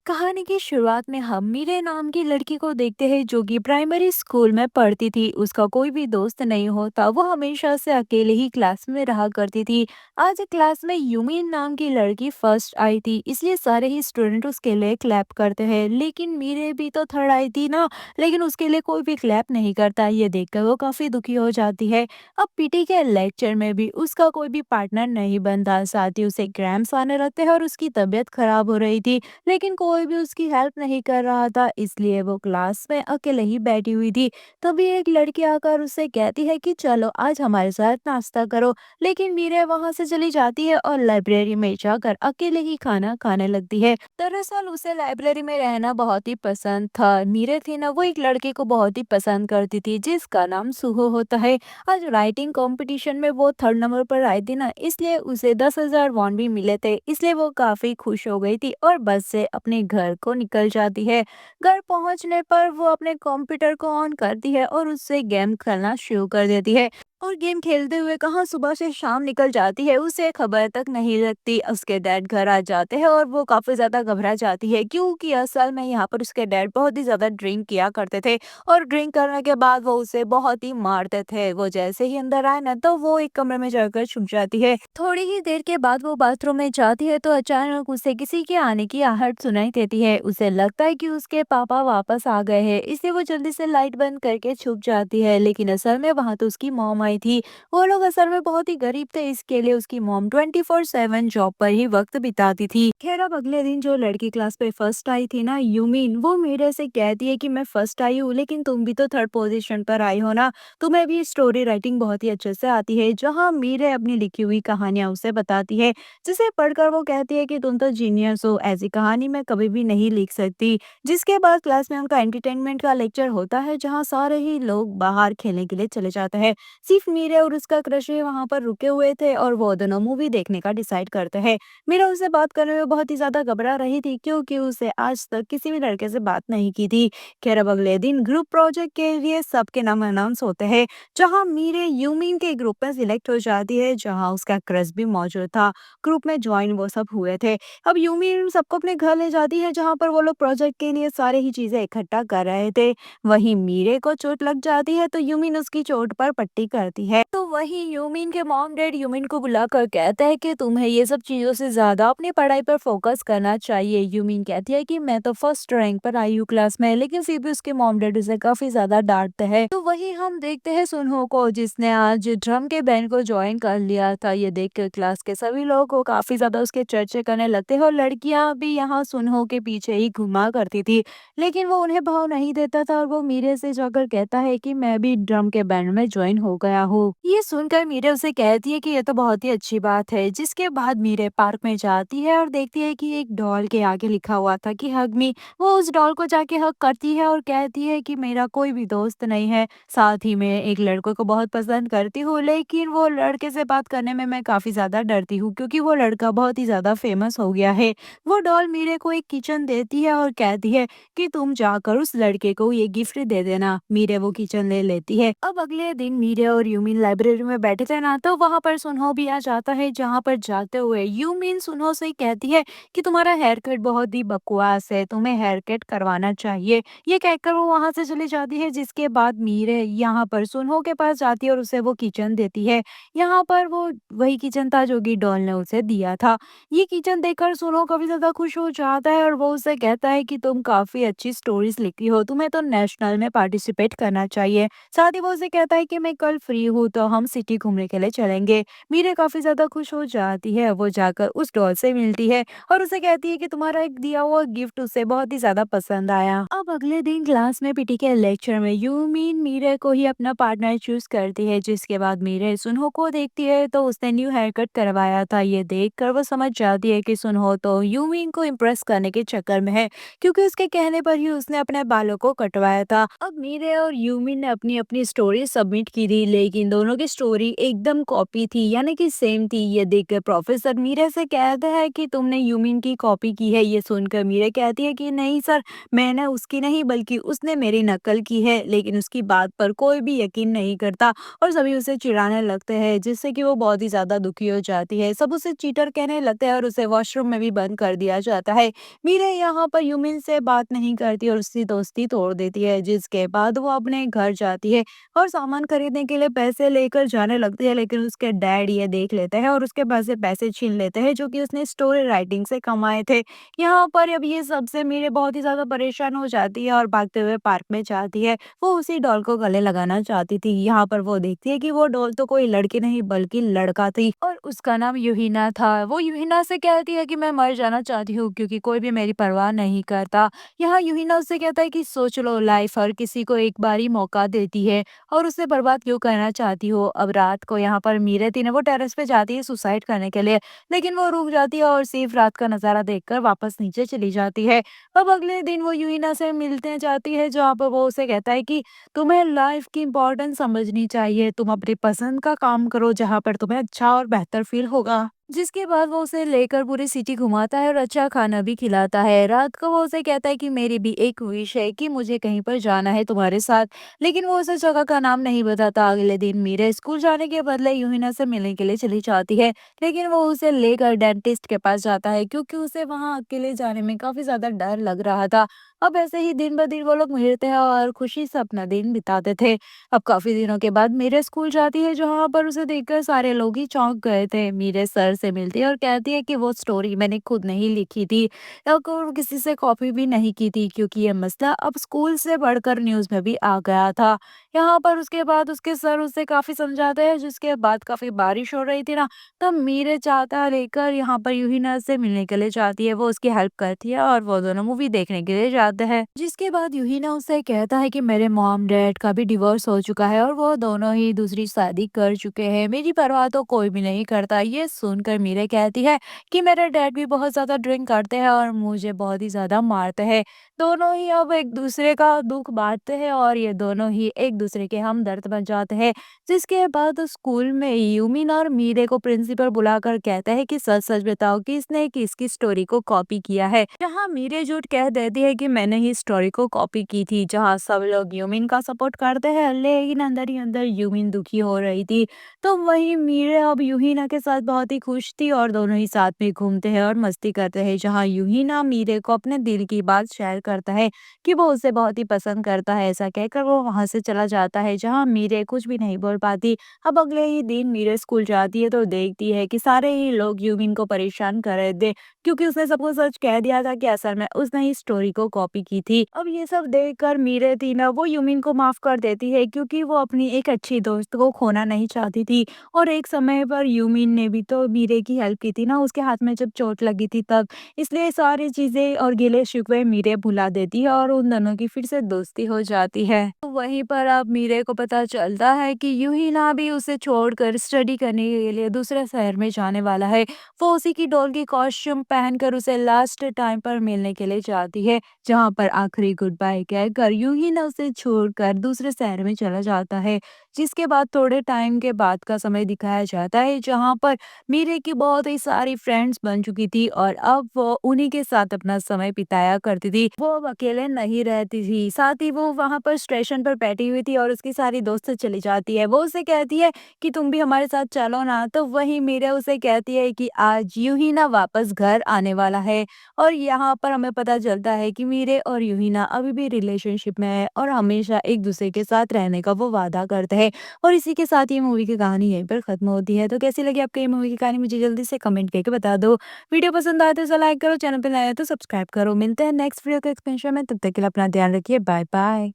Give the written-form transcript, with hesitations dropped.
कहानी की शुरुआत में हम मीरे नाम की लड़की को देखते हैं जो कि प्राइमरी स्कूल में पढ़ती थी। उसका कोई भी दोस्त नहीं होता, वो हमेशा से अकेले ही क्लास में रहा करती थी। आज क्लास में यूमिन नाम की लड़की फर्स्ट आई थी, इसलिए सारे ही स्टूडेंट उसके लिए क्लैप करते हैं। लेकिन मीरे भी तो थर्ड आई थी ना, लेकिन उसके लिए कोई भी क्लैप नहीं करता। ये देखकर वो काफी दुखी हो जाती है। अब पीटी के लेक्चर में भी उसका कोई भी पार्टनर नहीं बनता, साथ ही उसे क्रैम्प्स आने लगते हैं और उसकी तबीयत खराब हो रही थी। लेकिन कोई भी उसकी हेल्प नहीं कर रहा था, इसलिए वो क्लास में अकेले ही बैठी हुई थी। तभी एक लड़की आकर उससे कहती है कि चलो आज हमारे साथ नाश्ता करो। लेकिन मीरा वहां से चली जाती है और लाइब्रेरी में जाकर अकेले ही खाना खाने लगती है। दरअसल उसे लाइब्रेरी में रहना बहुत ही पसंद था। मीरा थी ना, वो एक लड़के को बहुत ही पसंद करती थी जिसका नाम सुहो होता है। आज राइटिंग कंपटीशन में वो थर्ड नंबर पर आई थी ना, इसलिए उसे 10,000 वॉन भी मिले थे। इसलिए वो काफी खुश हो गई थी और बस से अपने घर को निकल जाती है। घर पहुंचने पर वो अपने कंप्यूटर को ऑन करती है और उससे गेम खेलना शुरू कर देती है। और गेम खेलते हुए कहाँ सुबह से शाम निकल जाती है, उसे खबर तक नहीं लगती। उसके डैड घर आ जाते हैं और वो काफी ज्यादा घबरा जाती है, क्योंकि असल में यहाँ पर उसके डैड बहुत ही ज्यादा ड्रिंक किया करते थे। और ड्रिंक करने के बाद वो उसे बहुत ही मारते थे। वो जैसे ही अंदर आए ना, तो वो एक कमरे में जाकर छुप जाती है। थोड़ी ही देर के बाद वो बाथरूम में जाती है तो अचानक उसे किसी के आने की आहट सुनाई देती है। उसे लगता है कि उसके पापा वापस आ गए हैं, इसलिए वो जल्दी से लाइट बंद करके छुप जाती है। लेकिन असल में वहां तो उसकी मॉम आई थी। वो लोग असल में बहुत ही गरीब थे, इसके लिए उसकी मॉम 24/7 जॉब पर ही वक्त बिताती थी। खैर, अब अगले दिन जो लड़की क्लास पे फर्स्ट आई थी ना, यूमिन, वो मेरे से कहती है कि मैं फर्स्ट आई हूँ, लेकिन तुम भी तो थर्ड पोजीशन पर आई हो ना, तुम्हें भी स्टोरी राइटिंग बहुत ही अच्छे से आती है। जहाँ मीरे अपनी लिखी हुई कहानियां उसे बताती है, जिसे पढ़कर वो कहती है कि तुम तो जीनियस हो, ऐसी कहानी मैं कभी भी नहीं लिख सकती। जिसके बाद क्लास में उनका एंटरटेनमेंट का लेक्चर होता है, जहाँ सारे ही लोग बाहर खेलने के लिए चले जाते हैं। सिर्फ मीरे और उसका क्रश ही वहां पर रुके हुए थे और वो दोनों मूवी देखने का डिसाइड करते हैं। मीरा उससे बात करने में बहुत ही ज्यादा घबरा रही थी, क्योंकि उसे आज तक किसी भी लड़के से बात नहीं की थी। खैर, अब अगले दिन ग्रुप प्रोजेक्ट के लिए सबके नाम अनाउंस होते हैं, जहां मीरे यूमिन के ग्रुप में सिलेक्ट हो जाती है, जहां उसका क्रश भी मौजूद था। ग्रुप में ज्वाइन वो सब हुए थे। अब यूमिन सबको अपने घर ले जाती है, जहां पर वो लोग प्रोजेक्ट के लिए सारे ही चीजें इकट्ठा कर रहे थे। वहीं मीरे को चोट लग जाती है, तो यूमिन उसकी चोट पर पट्टी करती है। तो वहीं यूमिन के मॉम डैड यूमिन को बुलाकर कहता है कि तुम्हें ये सब चीजों से ज्यादा अपनी पढ़ाई पर फोकस करना चाहिए। यूमिन कहती है कि मैं तो फर्स्ट रैंक पर आई हूँ क्लास में, लेकिन फिर भी उसके मॉम डैड उसे काफी ज्यादा डांटते हैं। तो वहीं हम देखते हैं सुनहो को, जिसने आज ड्रम के बैंड को ज्वाइन कर लिया था। ये देखकर क्लास के सभी लोग को काफी ज्यादा उसके चर्चे करने लगते हैं और लड़कियां भी यहाँ सुनहो के पीछे ही घुमा करती थी। लेकिन वो उन्हें भाव नहीं देता था और वो मीरे से जाकर कहता है कि मैं भी ड्रम के बैंड में ज्वाइन हो गया हूँ। ये सुनकर मीरे उसे कहती है कि ये तो बहुत ही अच्छी बात है। जिसके बाद मीरे पार्क में जाती है और देखती है कि एक डॉल के आगे लिखा हुआ था कि हग मी। वो उस डॉल को जाके हग करती है और कहती है कि मेरा कोई भी दोस्त नहीं है, साथ ही मैं एक लड़के को बहुत पसंद करती हूँ, लेकिन वो लड़के से बात करने में मैं काफी ज्यादा डरती हूँ, क्योंकि वो लड़का बहुत ही ज्यादा फेमस हो गया है। वो डॉल मीरे को एक किचन देती है और कहती है कि तुम जाकर उस लड़के को ये गिफ्ट दे देना। मीरे वो किचन ले लेती है। अब अगले दिन मीरे और यूमिन लाइब्रेरी में बैठे थे ना, तो वहां पर सुनहो भी आ जाता है। जहां पर जाते हुए यूमिन सुनहो से कहती है कि तुम्हारा हेयर कट बहुत ही बकवास है, तुम्हें हेयर कट करवाना चाहिए। ये कहकर वो वहां से चली जाती है। जिसके बाद मीरे यहाँ पर सुनहो के पास जाती है और उसे वो किचन देती है। यहाँ पर वो वही किचन था जो कि डॉल ने उसे दिया था। ये किचन देखकर सुनो काफी ज्यादा खुश हो जाता है और वो उसे कहता है कि तुम काफी अच्छी स्टोरीज लिखती हो, तुम्हें तो नेशनल में पार्टिसिपेट करना चाहिए। साथ ही वो उसे कहता है कि मैं कल फ्री हूँ, तो हम सिटी घूमने के लिए चलेंगे। मीरे काफी ज्यादा खुश हो जाती है। वो जाकर उस डॉल से मिलती है और उसे कहती है कि तुम्हारा एक दिया हुआ गिफ्ट उसे बहुत ही ज्यादा पसंद आया। अब अगले दिन क्लास में पीटी के लेक्चर में यूमिन मीरे को ही अपना पार्टनर चूज करती है। जिसके बाद मीरे सुनहो को देखती है, तो उसने न्यू हेयर कट करवाया था। ये देखकर वो समझ जाती है कि सुनहो तो यूमिन को इम्प्रेस करने के चक्कर में है, क्योंकि उसके कहने पर ही उसने अपने बालों को कटवाया था। अब मीरे और यूमिन ने अपनी अपनी स्टोरी सबमिट की थी, लेकिन दोनों की स्टोरी एकदम कॉपी थी, यानी कि सेम थी। ये देखकर प्रोफेसर मीरे से कहता है कि तुमने यूमिन की कॉपी की है। ये सुनकर मीरे कहती है कि नहीं सर, मैंने उसकी नहीं बल्कि उसने मेरी नकल की है। लेकिन उसकी बात पर कोई भी यकीन नहीं करता और सभी उसे चिढ़ाने लगते हैं, जिससे कि वो बहुत ही ज़्यादा दुखी हो जाती है। सब उसे चीटर कहने लगते हैं और उसे वॉशरूम में भी बंद कर दिया जाता है। मीरा यहाँ पर यूमिन से बात नहीं करती और उसकी दोस्ती तोड़ देती है, जिसके बाद वो अपने घर जाती है और सामान खरीदने के लिए पैसे लेकर जाने लगती है। लेकिन उसके डैड ये देख लेते हैं और उसके पास से पैसे छीन लेते हैं, जो कि उसने स्टोरी राइटिंग से कमाए थे। यहाँ पर अब ये सबसे मीरे बहुत ही ज़्यादा परेशान हो जाती है और भागते हुए पार्क में जाती है। वो उसी डॉल को गले लगाना चाहती थी। यहाँ पर वो देखती है कि वो डॉल तो कोई लड़की नहीं बल्कि लड़का थी और उसका नाम यूहिना था। वो यूहिना से कहती है कि मैं मर जाना चाहती हूँ क्योंकि कोई भी मेरी परवाह नहीं करता। यहाँ यूहिना उससे कहता है कि सोच लो, लाइफ हर किसी को एक बार ही मौका देती है और उसे बर्बाद क्यों करना चाहती हो। अब रात को यहाँ पर मीरे थी ना, वो टेरेस पे जाती है सुसाइड करने के लिए, लेकिन वो रुक जाती है और सिर्फ रात का नजारा देखकर वापस नीचे चली जाती है। अब अगले दिन वो यूहिना से मिलते जाती है, जहाँ पर वो उसे कहता है कि तुम्हें लाइफ की इम्पोर्टेंस समझनी चाहिए। तुम अपनी पसंद का काम करो जहाँ पर तुम्हें अच्छा और बेहतर फील होगा। जिसके बाद वो उसे लेकर पूरी सिटी घुमाता है और अच्छा खाना भी खिलाता है। रात को वो उसे कहता है कि मेरी भी एक विश है कि मुझे कहीं पर जाना है तुम्हारे साथ, लेकिन वो उसे जगह का नाम नहीं बताता। अगले दिन मीरा स्कूल जाने के बदले यूहिना से मिलने के लिए चली जाती है, लेकिन वो उसे लेकर डेंटिस्ट के पास जाता है क्योंकि उसे वहां अकेले जाने में काफी ज्यादा डर लग रहा था। अब ऐसे ही दिन ब दिन वो लोग मिलते हैं और खुशी से अपना दिन बिताते थे। अब काफी दिनों के बाद मीरा स्कूल जाती है, जहाँ पर उसे देखकर सारे लोग ही चौंक गए थे। मीरा सर से मिलती है और कहती है कि वो स्टोरी मैंने खुद नहीं लिखी थी या किसी से कॉपी भी नहीं की थी, क्योंकि ये मसला अब स्कूल से बढ़कर न्यूज में भी आ गया था। यहाँ पर उसके बाद उसके सर उसे काफी समझाते हैं, जिसके बाद काफी बारिश हो रही थी ना, तब मीरे चाहता लेकर यहाँ पर यूहिना से मिलने के लिए जाती है। वो उसकी हेल्प करती है और वो दोनों मूवी देखने के लिए जाते हैं। जिसके बाद यूहिना उसे कहता है कि मेरे मॉम डैड का भी डिवोर्स हो चुका है और वो दोनों ही दूसरी शादी कर चुके हैं। मेरी परवाह तो कोई भी नहीं करता। ये सुनकर मीरे कहती है कि मेरे डैड भी बहुत ज्यादा ड्रिंक करते हैं और मुझे बहुत ही ज्यादा मारते हैं। दोनों ही अब एक दूसरे का दुख बांटते हैं और ये दोनों ही एक दूसरे के हमदर्द बन जाते हैं। जिसके बाद स्कूल में यूमिन और मीरे को प्रिंसिपल बुलाकर कहता है कि सच सच बताओ कि इसने किसकी स्टोरी को कॉपी किया है। जहाँ मीरे झूठ कह देती है कि मैंने ही स्टोरी को कॉपी की थी। जहाँ सब लोग यूमिन का सपोर्ट करते हैं, लेकिन अंदर ही अंदर यूमिन दुखी हो रही थी। तो वही मीरे अब यूहिना के साथ बहुत ही खुश थी और दोनों ही साथ में घूमते हैं और मस्ती करते हैं। जहाँ यूहिना मीरे को अपने दिल की बात शेयर करता है कि वो उसे बहुत ही पसंद करता है। ऐसा कहकर वो वहां से चला जाता है, जहाँ मीरे कुछ भी नहीं बोल पाती। अब अगले ही दिन मीरे स्कूल जाती है तो देखती है कि सारे ही लोग यूमिन को परेशान कर रहे थे, क्योंकि उसने सबको सच कह दिया था कि असल में उसने ही स्टोरी को कॉपी की थी। अब ये सब देखकर मीरे थी ना, वो यूमिन को माफ कर देती है, क्योंकि वो अपनी एक अच्छी दोस्त को खोना नहीं चाहती थी। और एक समय पर यूमिन ने भी तो मीरे की हेल्प की थी ना, उसके हाथ में जब चोट लगी थी तब। इसलिए सारी चीजें और गिले शिकवे मीरे भुला देती है और उन दोनों की फिर से दोस्ती हो जाती है। तो वहीं पर अब मीरे को पता चलता है कि यूहिना भी उसे छोड़कर स्टडी करने के लिए दूसरे शहर में जाने वाला है। वो उसी की डॉल की कॉस्ट्यूम पहनकर उसे लास्ट टाइम पर मिलने के लिए जाती है, जहाँ पर आखिरी गुड बाय कहकर यूहिना उसे छोड़कर दूसरे शहर में चला जाता है। जिसके बाद थोड़े टाइम के बाद का समय दिखाया जाता है, जहाँ पर मीरे की बहुत ही सारी फ्रेंड्स बन चुकी थी और अब वो उन्हीं के साथ अपना समय बिताया करती थी। वो अब अकेले नहीं रहती थी। साथ ही वो वहां पर स्टेशन पर बैठी हुई थी और उसकी सारी दोस्त चली जाती है। वो उसे कहती है कि तुम भी हमारे साथ चलो ना, तो वही मीरा उसे कहती है कि आज यूहिना वापस घर आने वाला है। और यहाँ पर हमें पता चलता है कि मीरे और यूहिना अभी भी रिलेशनशिप में है और हमेशा एक दूसरे के साथ रहने का वो वादा करते हैं। और इसी के साथ ये मूवी की कहानी यहीं पर खत्म होती है। तो कैसी लगी आपको ये मूवी की कहानी, मुझे जल्दी से कमेंट करके बता दो। वीडियो पसंद आए तो इसे लाइक करो, चैनल पे नया है तो सब्सक्राइब करो। मिलते हैं नेक्स्ट वीडियो के एक्सपेंशन में, तब तक के लिए अपना ध्यान रखिए। Bye bye.